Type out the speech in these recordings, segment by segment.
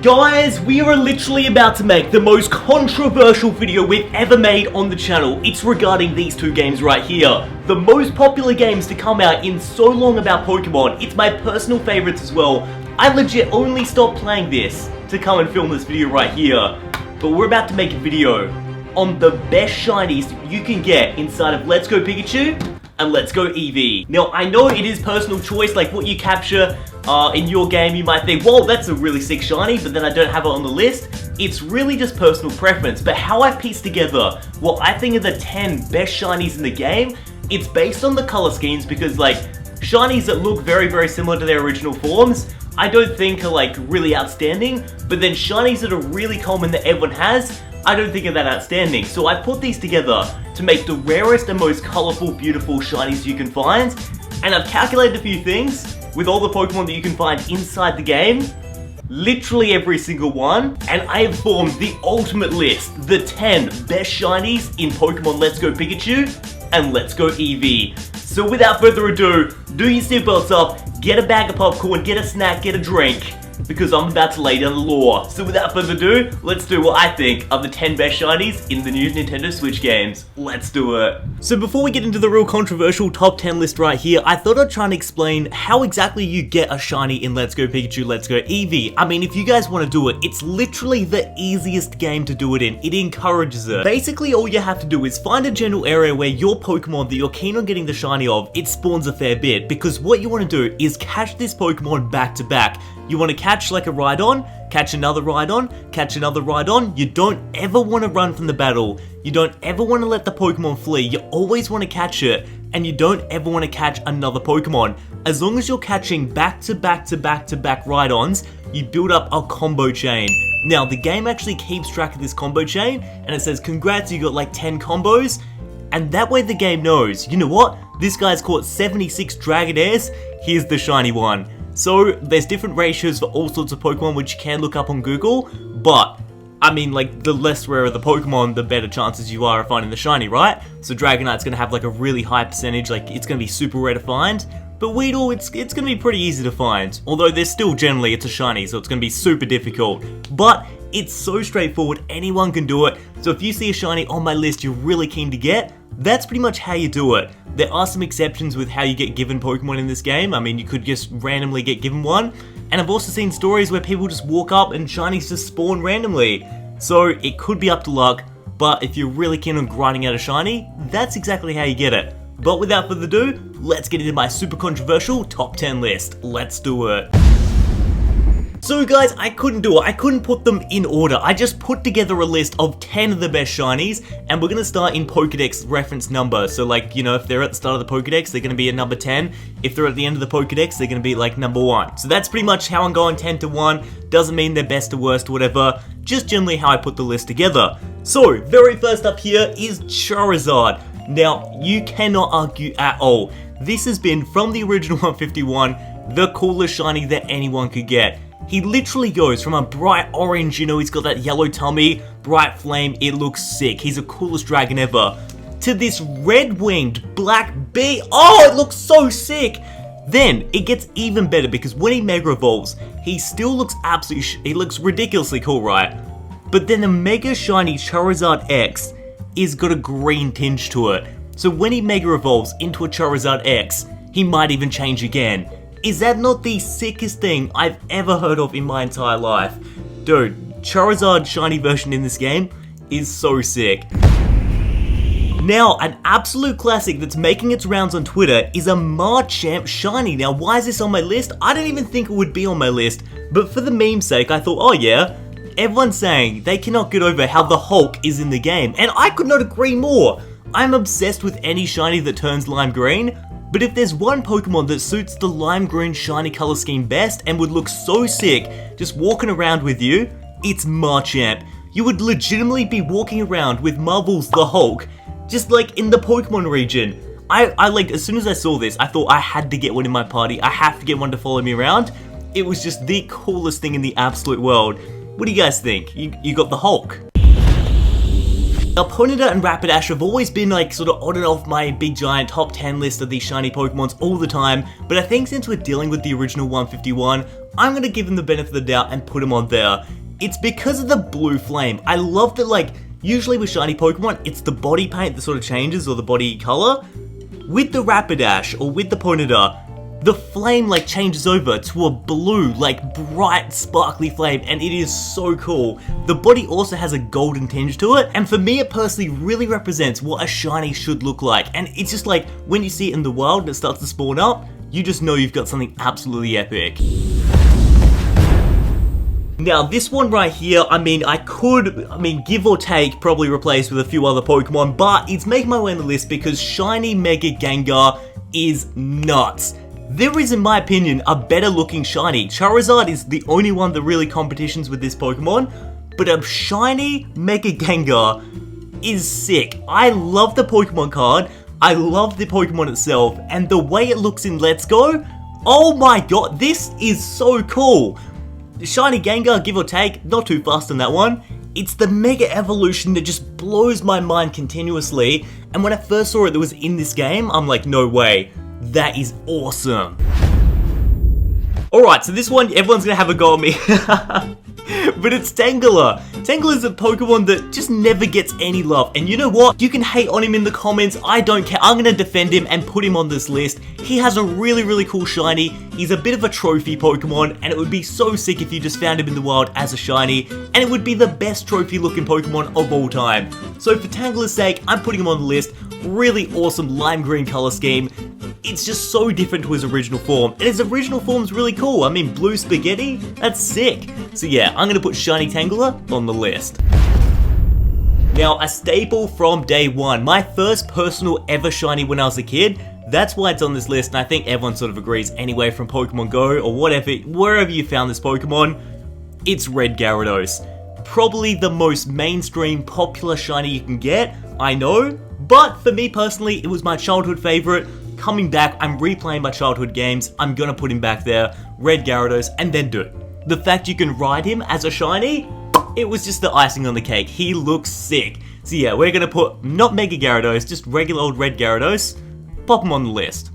Guys, we are literally about to make the most controversial video we've ever made on the channel. It's regarding these two games right here. The most popular games to come out in so long about Pokemon. It's my personal favorites as well. I legit only stopped playing this to come and film this video right here. But we're about to make a video on the best shinies you can get inside of Let's Go Pikachu and Let's Go Eevee. Now, I know it is personal choice, like what you capture in your game. You might think, well, that's a really sick shiny, but then I don't have it on the list. It's really just personal preference, but how I pieced together what I think are the 10 best shinies in the game, it's based on the color schemes, because like, shinies that look very similar to their original forms, I don't think are like really outstanding, but then shinies that are really common that everyone has, I don't think are that outstanding. So I put these together to make the rarest and most colorful, beautiful shinies you can find, and I've calculated a few things with all the Pokemon that you can find inside the game, literally every single one, and I have formed the ultimate list, the 10 best shinies in Pokemon Let's Go Pikachu and Let's Go Eevee. So without further ado, do your seatbelts up, get a bag of popcorn, get a snack, get a drink, because I'm about to lay down the law. So without further ado, let's do what I think are the 10 best shinies in the new Nintendo Switch games. Let's do it. So before we get into the real controversial top 10 list right here, I thought I'd try and explain how exactly you get a shiny in Let's Go Pikachu, Let's Go Eevee. I mean, if you guys want to do it, it's literally the easiest game to do it in. It encourages it. Basically, all you have to do is find a general area where your Pokemon that you're keen on getting the shiny of, it spawns a fair bit, because what you want to do is catch this Pokemon back to back. You want to catch like a Rhydon, catch another Rhydon, catch another Rhydon. You don't ever want to run from the battle. You don't ever want to let the Pokemon flee. You always want to catch it, and you don't ever want to catch another Pokemon. As long as you're catching back to back Rhydons, you build up a combo chain. Now, the game actually keeps track of this combo chain, and it says, congrats, you got like 10 combos, and that way the game knows, you know what? This guy's caught 76 Dragonairs, here's the shiny one. So, there's different ratios for all sorts of Pokemon, which you can look up on Google, but, I mean, like, the less rare the Pokemon, the better chances you are of finding the shiny, right? So Dragonite's gonna have, like, a really high percentage, like, it's gonna be super rare to find, but Weedle, it's gonna be pretty easy to find, although there's still generally, it's a shiny, so it's gonna be super difficult, but it's so straightforward, anyone can do it, so if you see a shiny on my list you're really keen to get, that's pretty much how you do it. There are some exceptions with how you get given Pokemon in this game. I mean, you could just randomly get given one. And I've also seen stories where people just walk up and shinies just spawn randomly. So it could be up to luck, but if you're really keen on grinding out a shiny, that's exactly how you get it. But without further ado, let's get into my super controversial top 10 list. Let's do it. So guys, I couldn't do it. I couldn't put them in order. I just put together a list of 10 of the best shinies, and we're gonna start in Pokedex reference number. So like, you know, if they're at the start of the Pokedex, they're gonna be at number 10. If they're at the end of the Pokedex, they're gonna be like number 1. So that's pretty much how I'm going 10 to 1. Doesn't mean they're best or worst or whatever. Just generally how I put the list together. So, very first up here is Charizard. Now, you cannot argue at all. This has been, from the original 151, the coolest shiny that anyone could get. He literally goes from a bright orange, you know, he's got that yellow tummy, bright flame, it looks sick, he's the coolest dragon ever, to this red-winged black bee. Oh, it looks so sick! Then, it gets even better because when he Mega Evolves, he still looks he looks ridiculously cool, right? But then the Mega Shiny Charizard X is got a green tinge to it. So when he Mega Evolves into a Charizard X, he might even change again. Is that not the sickest thing I've ever heard of in my entire life? Dude, Charizard shiny version in this game is so sick. Now, an absolute classic that's making its rounds on Twitter is a Machamp shiny. Now, why is this on my list? I didn't even think it would be on my list, but for the meme's sake, I thought, oh yeah, everyone's saying they cannot get over how the Hulk is in the game, and I could not agree more. I'm obsessed with any shiny that turns lime green, but if there's one Pokemon that suits the lime green shiny color scheme best and would look so sick just walking around with you, it's Machamp. You would legitimately be walking around with Marvel's the Hulk, just like in the Pokemon region. I like, as soon as I saw this, I thought I had to get one in my party. I have to get one to follow me around. It was just the coolest thing in the absolute world. What do you guys think? You got the Hulk? Now, Ponyta and Rapidash have always been like sort of on and off my big giant top 10 list of these shiny Pokemons all the time, but I think since we're dealing with the original 151, I'm gonna give them the benefit of the doubt and put them on there. It's because of the blue flame. I love that, like, usually with shiny Pokemon, it's the body paint that sort of changes, or the body color. With the Rapidash, or with the Ponyta, the flame like changes over to a blue, like bright, sparkly flame, and it is so cool. The body also has a golden tinge to it, and for me it personally really represents what a shiny should look like. And it's just like, when you see it in the wild and it starts to spawn up, you just know you've got something absolutely epic. Now this one right here, I mean, give or take, probably replace with a few other Pokemon, but it's making my way on the list because Shiny Mega Ganga is nuts. There is, in my opinion, a better looking shiny. Charizard is the only one that really competitions with this Pokemon, but a shiny Mega Ganga is sick. I love the Pokemon card, I love the Pokemon itself, and the way it looks in Let's Go, oh my god, this is so cool. Shiny Ganga, give or take, not too fast on that one. It's the Mega Evolution that just blows my mind continuously, and when I first saw it that was in this game, I'm like, no way. That is awesome. Alright, so this one, everyone's gonna have a go at me. But it's Tangela. Tangela is a Pokemon that just never gets any love. And you know what? You can hate on him in the comments. I don't care. I'm gonna defend him and put him on this list. He has a really, really cool shiny. He's a bit of a trophy Pokemon, and it would be so sick if you just found him in the wild as a shiny. And it would be the best trophy looking Pokemon of all time. So for Tangela's sake, I'm putting him on the list. Really awesome lime green color scheme. It's just so different to his original form, and his original form's really cool. I mean, blue spaghetti, that's sick. So yeah, I'm gonna put Shiny Tangela on the list. Now, a staple from day one, my first personal ever shiny when I was a kid, that's why it's on this list, and I think everyone sort of agrees anyway from Pokemon Go or whatever, wherever you found this Pokemon, it's Red Gyarados. Probably the most mainstream, popular shiny you can get, I know, but for me personally, it was my childhood favorite. Coming back, I'm replaying my childhood games, I'm gonna put him back there, Red Gyarados, and then do it. The fact you can ride him as a shiny, it was just the icing on the cake. He looks sick. So yeah, we're gonna put, not Mega Gyarados, just regular old Red Gyarados, pop him on the list.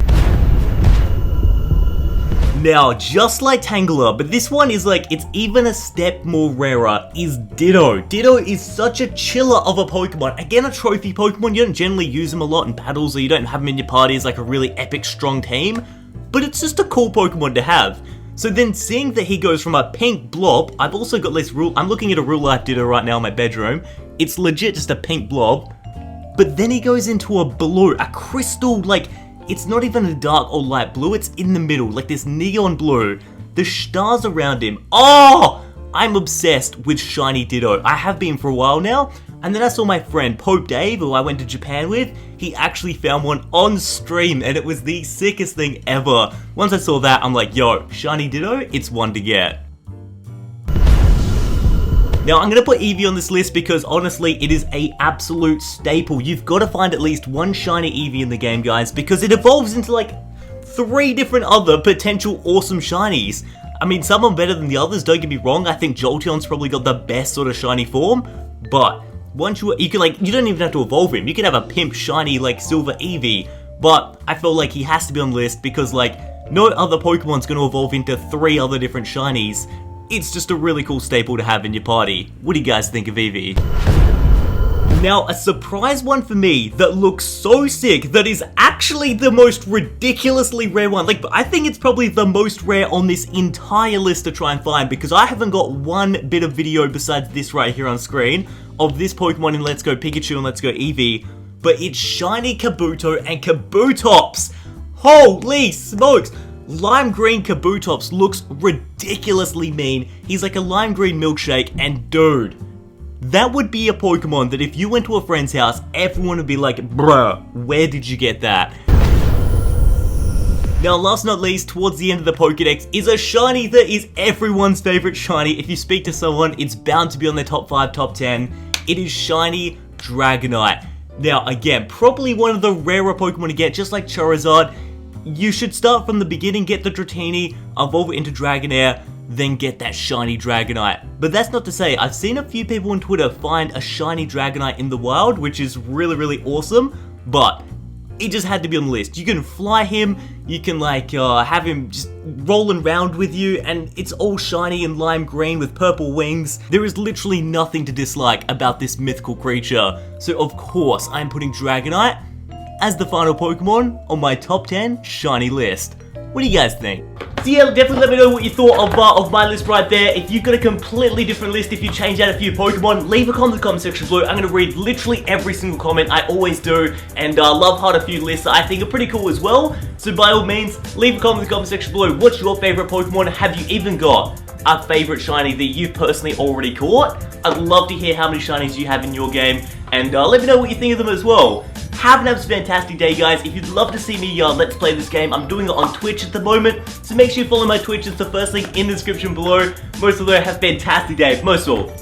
Now, just like Tangela, but this one is like, it's even a step more rarer, is Ditto. Ditto is such a chiller of a Pokemon. Again, a trophy Pokemon, you don't generally use them a lot in battles, or you don't have them in your party as like a really epic, strong team, but it's just a cool Pokemon to have. So then seeing that he goes from a pink blob, I've also got this I'm looking at a real life Ditto right now in my bedroom, it's legit just a pink blob, but then he goes into a blue, a crystal, like, it's not even a dark or light blue, it's in the middle, like this neon blue. The stars around him. Oh! I'm obsessed with Shiny Ditto. I have been for a while now, and then I saw my friend Pope Dave, who I went to Japan with, he actually found one on stream, and it was the sickest thing ever. Once I saw that, I'm like, yo, Shiny Ditto, it's one to get. Now, I'm going to put Eevee on this list because, honestly, it is an absolute staple. You've got to find at least one shiny Eevee in the game, guys, because it evolves into, like, 3 different other potential awesome shinies. I mean, some are better than the others, don't get me wrong. I think Jolteon's probably got the best sort of shiny form, but once you can, like, you don't even have to evolve him. You can have a pimp shiny, like, silver Eevee, but I feel like he has to be on the list because, like, no other Pokemon's going to evolve into 3 other different shinies. It's just a really cool staple to have in your party. What do you guys think of Eevee? Now, a surprise one for me that looks so sick that is actually the most ridiculously rare one. Like, I think it's probably the most rare on this entire list to try and find because I haven't got one bit of video besides this right here on screen of this Pokemon in Let's Go Pikachu and Let's Go Eevee, but it's Shiny Kabuto and Kabutops. Holy smokes! Lime green Kabutops looks ridiculously mean. He's like a lime green milkshake, and dude, that would be a Pokemon that if you went to a friend's house, everyone would be like, bruh, where did you get that? Now, last not least, towards the end of the Pokedex is a shiny that is everyone's favorite shiny. If you speak to someone, it's bound to be on their top 5, top 10. It is Shiny Dragonite. Now, again, probably one of the rarer Pokemon to get, just like Charizard. You should start from the beginning, get the Dratini, evolve it into Dragonair, then get that shiny Dragonite. But that's not to say, I've seen a few people on Twitter find a shiny Dragonite in the wild, which is really awesome, but he just had to be on the list. You can fly him, you can like have him just rolling around with you, and it's all shiny and lime green with purple wings. There is literally nothing to dislike about this mythical creature. So of course, I'm putting Dragonite as the final Pokemon on my top 10 shiny list. What do you guys think? So yeah, definitely let me know what you thought of my list right there. If you've got a completely different list, if you change out a few Pokemon, leave a comment in the comment section below. I'm going to read literally every single comment. I always do, and love hard a few lists that I think are pretty cool as well. So by all means, leave a comment in the comment section below. What's your favorite Pokemon? Have you even got a favorite shiny that you've personally already caught? I'd love to hear how many shinies you have in your game, and let me know what you think of them as well. Have an absolutely fantastic day, guys. If you'd love to see me Let's Play this game, I'm doing it on Twitch at the moment, so make sure you follow my Twitch. It's the first link in the description below. Most of all, have a fantastic day. Most of all,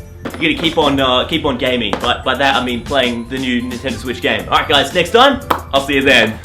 you're gonna keep on gaming. By that, I mean playing the new Nintendo Switch game. Alright guys, next time, I'll see you then.